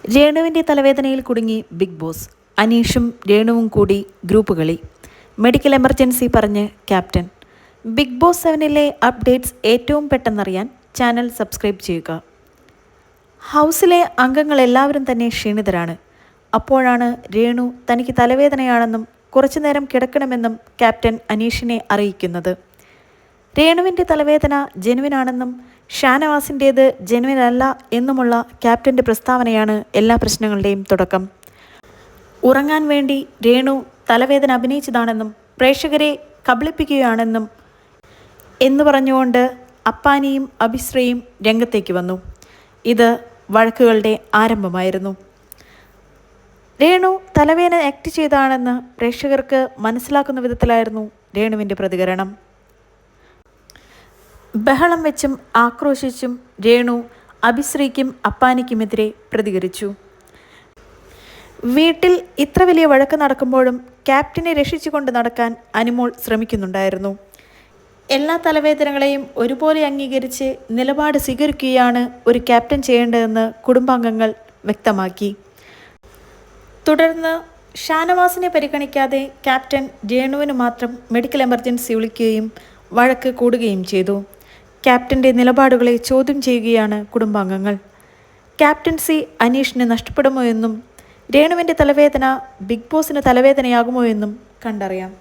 രേണുവിൻ്റെ തലവേദനയിൽ കുടുങ്ങി big boss. അനീഷും രേണുവും കൂടി group കളി. മെഡിക്കൽ എമർജൻസി പറഞ്ഞ് ക്യാപ്റ്റൻ. ബിഗ് ബോസ് 7ലെ അപ്ഡേറ്റ്സ് ഏറ്റവും പെട്ടെന്നറിയാൻ ചാനൽ സബ്സ്ക്രൈബ് ചെയ്യുക. ഹൗസിലെ അംഗങ്ങളെല്ലാവരും തന്നെ ക്ഷീണിതരാണ്. അപ്പോഴാണ് രേണു തനിക്ക് തലവേദനയാണെന്നും കുറച്ചുനേരം കിടക്കണമെന്നും ക്യാപ്റ്റൻ അനീഷിനെ അറിയിക്കുന്നത്. രേണുവിൻ്റെ തലവേദന ജെനുവിനാണെന്നും ഷാനവാസിൻ്റേത് ജെനുവിനല്ല എന്നുമുള്ള ക്യാപ്റ്റൻ്റെ പ്രസ്താവനയാണ് എല്ലാ പ്രശ്നങ്ങളുടെയും തുടക്കം. ഉറങ്ങാൻ വേണ്ടി രേണു തലവേദന അഭിനയിച്ചതാണെന്നും പ്രേക്ഷകരെ കബളിപ്പിക്കുകയാണെന്നും എന്ന് പറഞ്ഞുകൊണ്ട് അപ്പാനിയും അഭിശ്രയും രംഗത്തേക്ക് വന്നു. ഇത് വഴക്കുകളുടെ ആരംഭമായിരുന്നു. രേണു തലവേദന ആക്ട് ചെയ്തതാണെന്ന് പ്രേക്ഷകർക്ക് മനസ്സിലാക്കുന്ന വിധത്തിലായിരുന്നു രേണുവിൻ്റെ പ്രതികരണം. ബഹളം വെച്ചും ആക്രോശിച്ചും രേണു അഭിശ്രീക്കും അപ്പാനിക്കുമെതിരെ പ്രതികരിച്ചു. വീട്ടിൽ ഇത്ര വലിയ വഴക്ക് നടക്കുമ്പോഴും ക്യാപ്റ്റനെ രക്ഷിച്ചുകൊണ്ട് നടക്കാൻ അനുമോൾ ശ്രമിക്കുന്നുണ്ടായിരുന്നു. എല്ലാ തലവേദനകളെയും ഒരുപോലെ അംഗീകരിച്ച് നിലപാട് സ്വീകരിക്കുകയാണ് ഒരു ക്യാപ്റ്റൻ ചെയ്യേണ്ടതെന്ന് കുടുംബാംഗങ്ങൾ വ്യക്തമാക്കി. തുടർന്ന് ഷാനവാസിനെ പരിഗണിക്കാതെ ക്യാപ്റ്റൻ രേണുവിന് മാത്രം മെഡിക്കൽ എമർജൻസി വിളിക്കുകയും വഴക്ക് കൂടുകയും ചെയ്തു. ക്യാപ്റ്റൻ്റെ നിലപാടുകളെ ചോദ്യം ചെയ്യുകയാണ് കുടുംബാംഗങ്ങൾ. ക്യാപ്റ്റൻസി അനീഷിന് നഷ്ടപ്പെടുമോ എന്നും രേണുവിൻ്റെ തലവേദന ബിഗ് ബോസിന് തലവേദനയാകുമോ എന്നും കണ്ടറിയാം.